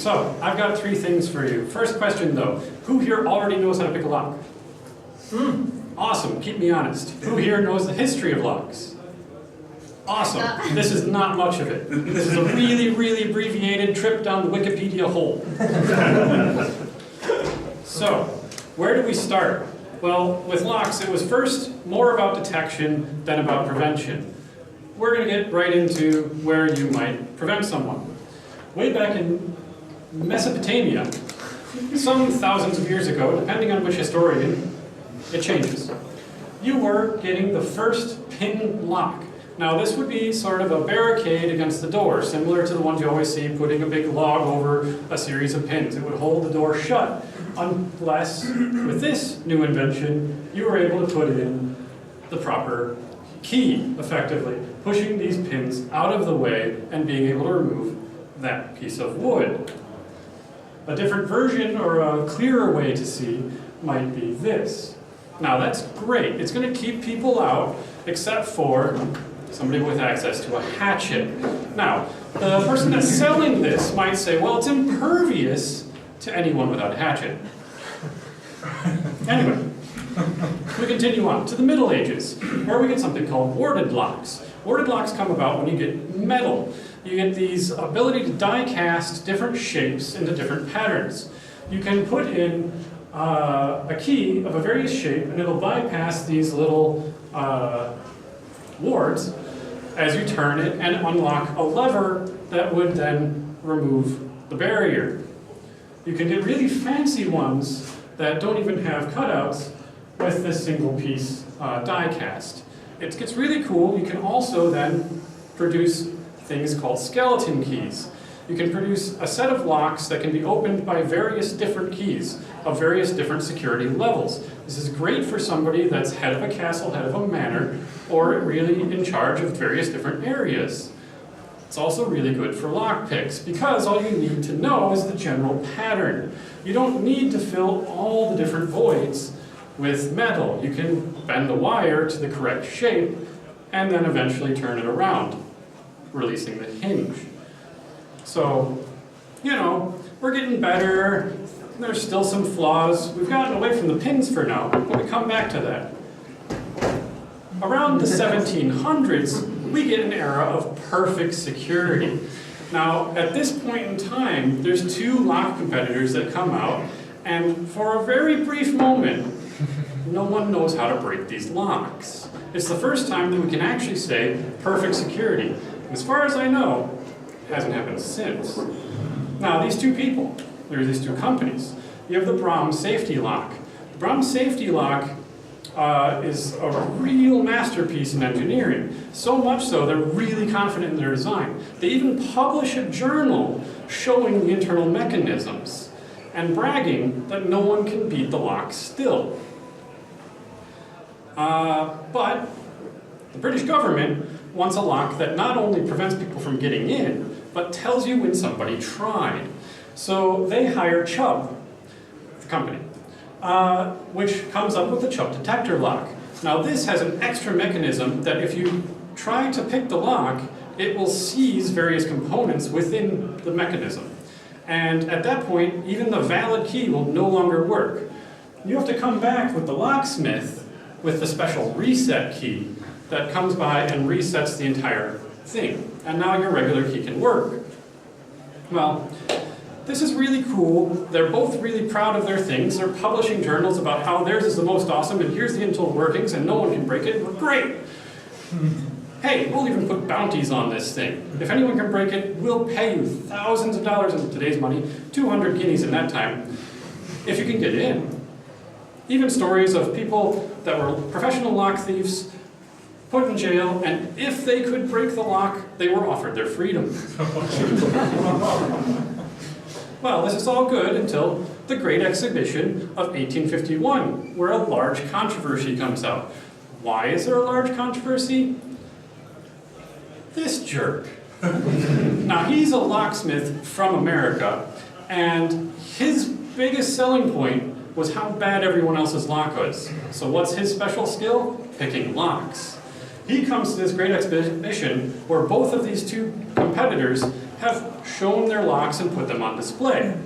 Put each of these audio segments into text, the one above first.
So, I've got 3 things for you. First question though, who here already knows how to pick a lock? Awesome, keep me honest. Who here knows the history of locks? Awesome, this is not much of it. This is a really, really abbreviated trip down the Wikipedia hole. So, where do we start? Well, with locks, it was first more about detection than about prevention. We're going to get right into where you might prevent someone. Way back in Mesopotamia, some thousands of years ago, depending on which historian, it changes. You were getting the first pin lock. Now this would be sort of a barricade against the door, similar to the ones you always see putting a big log over a series of pins. It would hold the door shut, unless with this new invention, you were able to put in the proper key, effectively, pushing these pins out of the way and being able to remove that piece of wood. A different version or a clearer way to see might be this. Now that's great. It's going to keep people out, except for somebody with access to a hatchet. Now, the person that's selling this might say, well, it's impervious to anyone without a hatchet. Anyway, we continue on to the Middle Ages, where we get something called warded locks. Warded locks come about when you get metal. You get these ability to die cast different shapes into different patterns. You can put in a key of a various shape and it'll bypass these little wards as you turn it and unlock a lever that would then remove the barrier. You can get really fancy ones that don't even have cutouts with this single piece die cast. It gets really cool. You can also then produce things called skeleton keys. You can produce a set of locks that can be opened by various different keys of various different security levels. This is great for somebody that's head of a castle, head of a manor, or really in charge of various different areas. It's also really good for lockpicks because all you need to know is the general pattern. You don't need to fill all the different voids with metal. You can bend the wire to the correct shape and then eventually turn it around, releasing the hinge. So, you know, we're getting better. There's still some flaws. We've gotten away from the pins for now, but we come back to that. Around the 1700s, we get an era of perfect security. Now, at this point in time, there's 2 lock competitors that come out, and for a very brief moment, no one knows how to break these locks. It's the first time that we can actually say perfect security. As far as I know, it hasn't happened since. Now, these 2 people, there are these 2 companies. You have the Brahms safety lock. The Brahms safety lock is a real masterpiece in engineering. So much so, they're really confident in their design. They even publish a journal showing the internal mechanisms and bragging that no one can beat the lock still. But the British government wants a lock that not only prevents people from getting in, but tells you when somebody tried. So they hire Chubb, the company, which comes up with the Chubb detector lock. Now this has an extra mechanism that if you try to pick the lock, it will seize various components within the mechanism. And at that point, even the valid key will no longer work. You have to come back with the locksmith with the special reset key that comes by and resets the entire thing. And now your regular key can work. Well, this is really cool. They're both really proud of their things. They're publishing journals about how theirs is the most awesome and here's the internal workings and no one can break it. We're great. Hey, we'll even put bounties on this thing. If anyone can break it, we'll pay you thousands of dollars in today's money, 200 guineas in that time, if you can get in. Even stories of people that were professional lock thieves put in jail, and if they could break the lock, they were offered their freedom. Well, this is all good until the Great Exhibition of 1851, where a large controversy comes out. Why is there a large controversy? This jerk. Now, he's a locksmith from America, and his biggest selling point was how bad everyone else's lock was. So what's his special skill? Picking locks. He comes to this great exhibition where both of these two competitors have shown their locks and put them on display.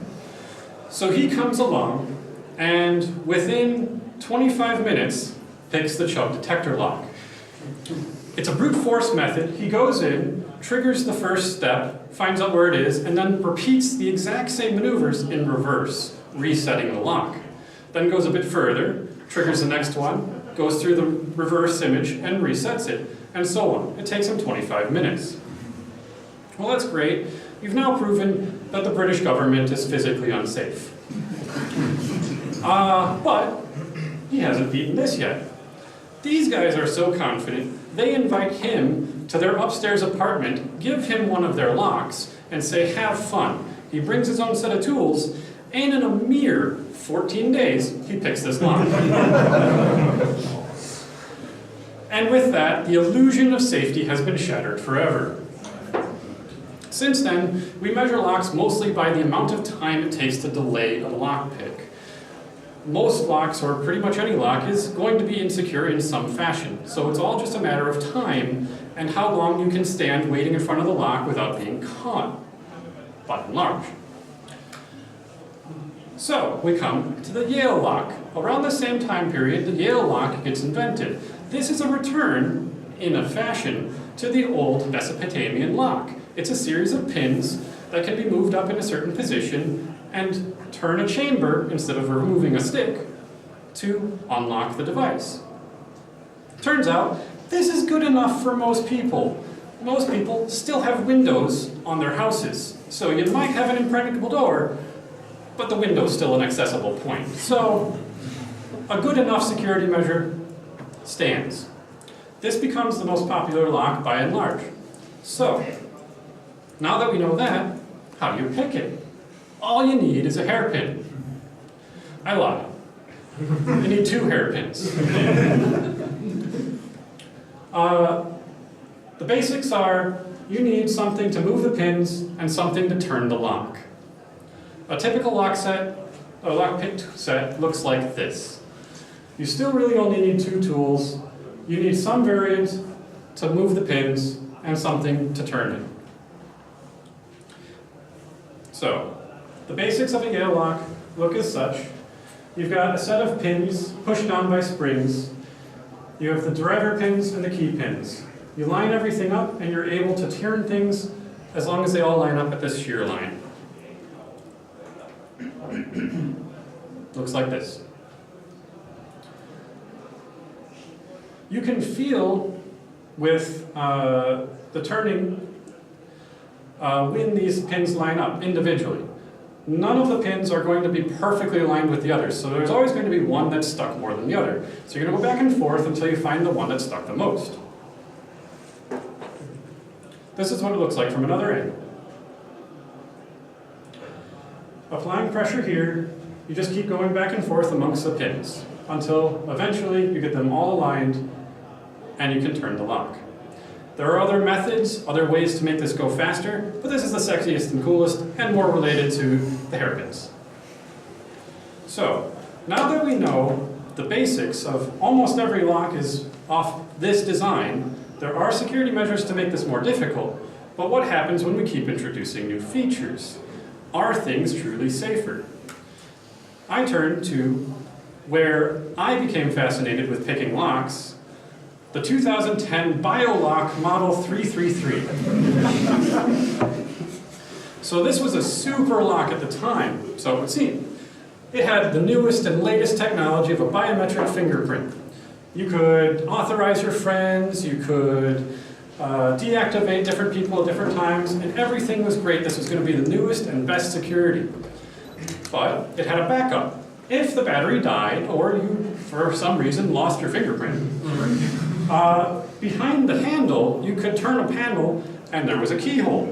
So he comes along and within 25 minutes picks the Chubb detector lock. It's a brute force method. He goes in, triggers the first step, finds out where it is, and then repeats the exact same maneuvers in reverse, resetting the lock. Then goes a bit further, triggers the next one, goes through the reverse image and resets it, and so on. It takes him 25 minutes. Well, that's great. You've now proven that the British government is physically unsafe. But he hasn't beaten this yet. These guys are so confident, they invite him to their upstairs apartment, give him one of their locks, and say, have fun. He brings his own set of tools, and in a mere 14 days, he picks this lock. And with that, the illusion of safety has been shattered forever. Since then, we measure locks mostly by the amount of time it takes to delay a lockpick. Most locks, or pretty much any lock, is going to be insecure in some fashion. So it's all just a matter of time and how long you can stand waiting in front of the lock without being caught, by and large. So we come to the Yale lock. Around the same time period, the Yale lock gets invented. This is a return, in a fashion, to the old Mesopotamian lock. It's a series of pins that can be moved up in a certain position and turn a chamber, instead of removing a stick, to unlock the device. Turns out, this is good enough for most people. Most people still have windows on their houses, so you might have an impregnable door, but the window's still an accessible point. So, a good enough security measure stands. This becomes the most popular lock by and large. So, now that we know that, how do you pick it? All you need is a hairpin. I lied. You need 2 hairpins. The basics are, you need something to move the pins and something to turn the lock. A typical lockpick set looks like this. You still really only need 2 tools. You need some variant to move the pins and something to turn it. So, the basics of a Yale lock look as such. You've got a set of pins pushed down by springs. You have the driver pins and the key pins. You line everything up and you're able to turn things as long as they all line up at this shear line. Looks like this. You can feel with the turning when these pins line up individually. None of the pins are going to be perfectly aligned with the others, so there's always going to be one that's stuck more than the other. So you're going to go back and forth until you find the one that's stuck the most. This is what it looks like from another end. Applying pressure here, you just keep going back and forth amongst the pins until eventually you get them all aligned and you can turn the lock. There are other methods, other ways to make this go faster, but this is the sexiest and coolest and more related to the hairpins. So, now that we know the basics of almost every lock is off this design, there are security measures to make this more difficult, but what happens when we keep introducing new features? Are things truly safer? I turn to where I became fascinated with picking locks, the 2010 BioLock Model 333. So this was a super lock at the time, so it would seem. It had the newest and latest technology of a biometric fingerprint. You could authorize your friends, you could deactivate different people at different times, and everything was great. This was going to be the newest and best security. But it had a backup. If the battery died, or you, for some reason, lost your fingerprint, behind the handle, you could turn a panel, and there was a keyhole.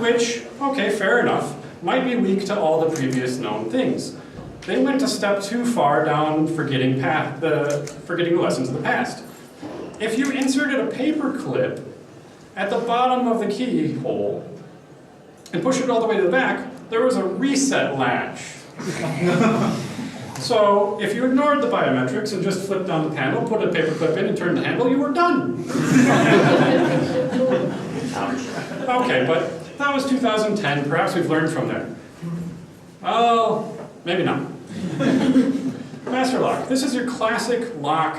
Which, okay, fair enough, might be weak to all the previous known things. They went a step too far down forgetting the lessons of the past. If you inserted a paper clip at the bottom of the keyhole and pushed it all the way to the back, there was a reset latch. So if you ignored the biometrics and just flipped down the panel, put a paperclip in and turned the handle, you were done. Okay, but that was 2010. Perhaps we've learned from there. Oh, maybe not. Master lock. This is your classic lock.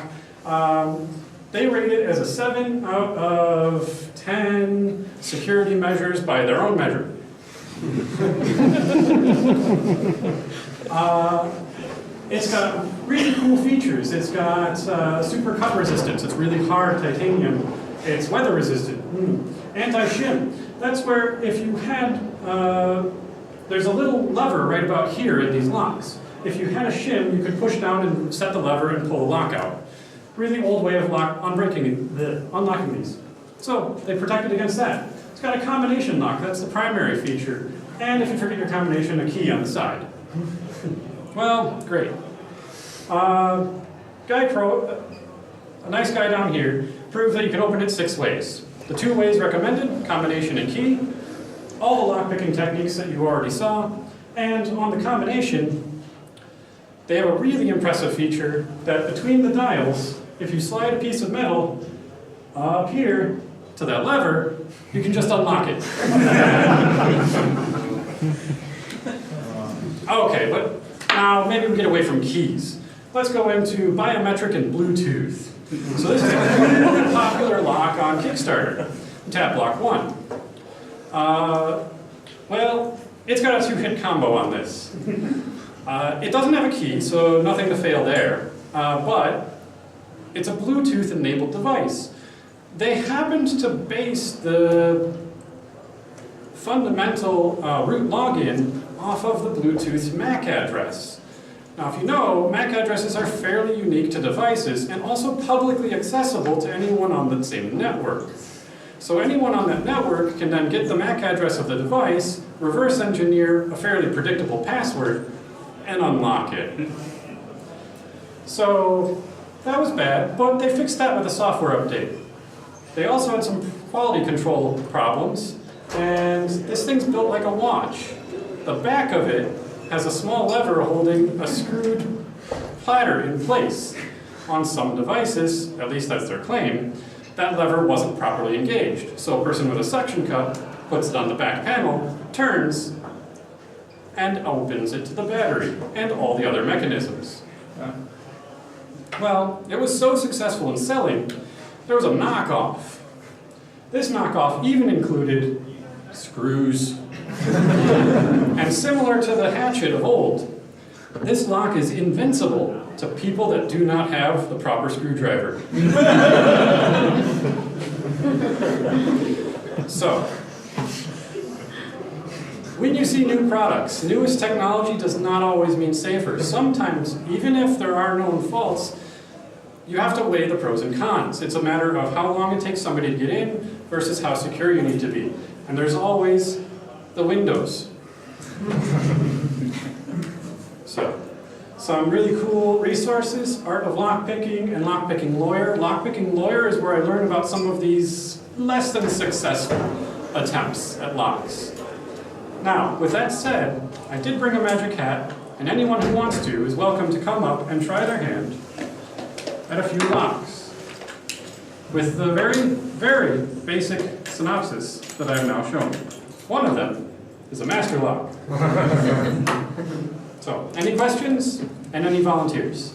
They rate it as a 7 out of 10 security measures by their own measure. It's got really cool features. It's got super cut resistance. It's really hard titanium. It's weather resistant. Anti-shim. That's where if you had, there's a little lever right about here in these locks. If you had a shim, you could push down and set the lever and pull the lock out. Really old way of unlocking these. So they protected against that. It's got a combination lock. That's the primary feature. And if you forget your combination, a key on the side. Well, great. A nice guy down here, proved that you can open it 6 ways. The 2 ways recommended, combination and key, all the lockpicking techniques that you already saw, and on the combination, they have a really impressive feature that between the dials, if you slide a piece of metal up here to that lever, you can just unlock it. Okay, but now maybe we get away from keys. Let's go into biometric and Bluetooth. So this is a really popular lock on Kickstarter, Tap Lock 1. Well, it's got a 2-hit combo on this. It doesn't have a key, so nothing to fail there. But it's a Bluetooth-enabled device. They happened to base the fundamental root login off of the Bluetooth MAC address. Now, if you know, MAC addresses are fairly unique to devices and also publicly accessible to anyone on the same network. So anyone on that network can then get the MAC address of the device, reverse engineer a fairly predictable password, and unlock it. So that was bad, but they fixed that with a software update. They also had some quality control problems, and this thing's built like a watch. The back of it has a small lever holding a screwed platter in place. On some devices, at least that's their claim, that lever wasn't properly engaged. So a person with a suction cup puts it on the back panel, turns, and opens it to the battery and all the other mechanisms. Well, it was so successful in selling, there was a knockoff. This knockoff even included screws. And similar to the hatchet of old, this lock is invincible to people that do not have the proper screwdriver. So, when you see new products, newest technology does not always mean safer. Sometimes, even if there are known faults, you have to weigh the pros and cons. It's a matter of how long it takes somebody to get in versus how secure you need to be. And there's always the windows. So, some really cool resources, Art of Lockpicking and Lockpicking Lawyer. Lockpicking Lawyer is where I learn about some of these less than successful attempts at locks. Now, with that said, I did bring a magic hat, and anyone who wants to is welcome to come up and try their hand at a few locks with the very, very basic synopsis that I've now shown. One of them is a master lock. So, any questions and any volunteers?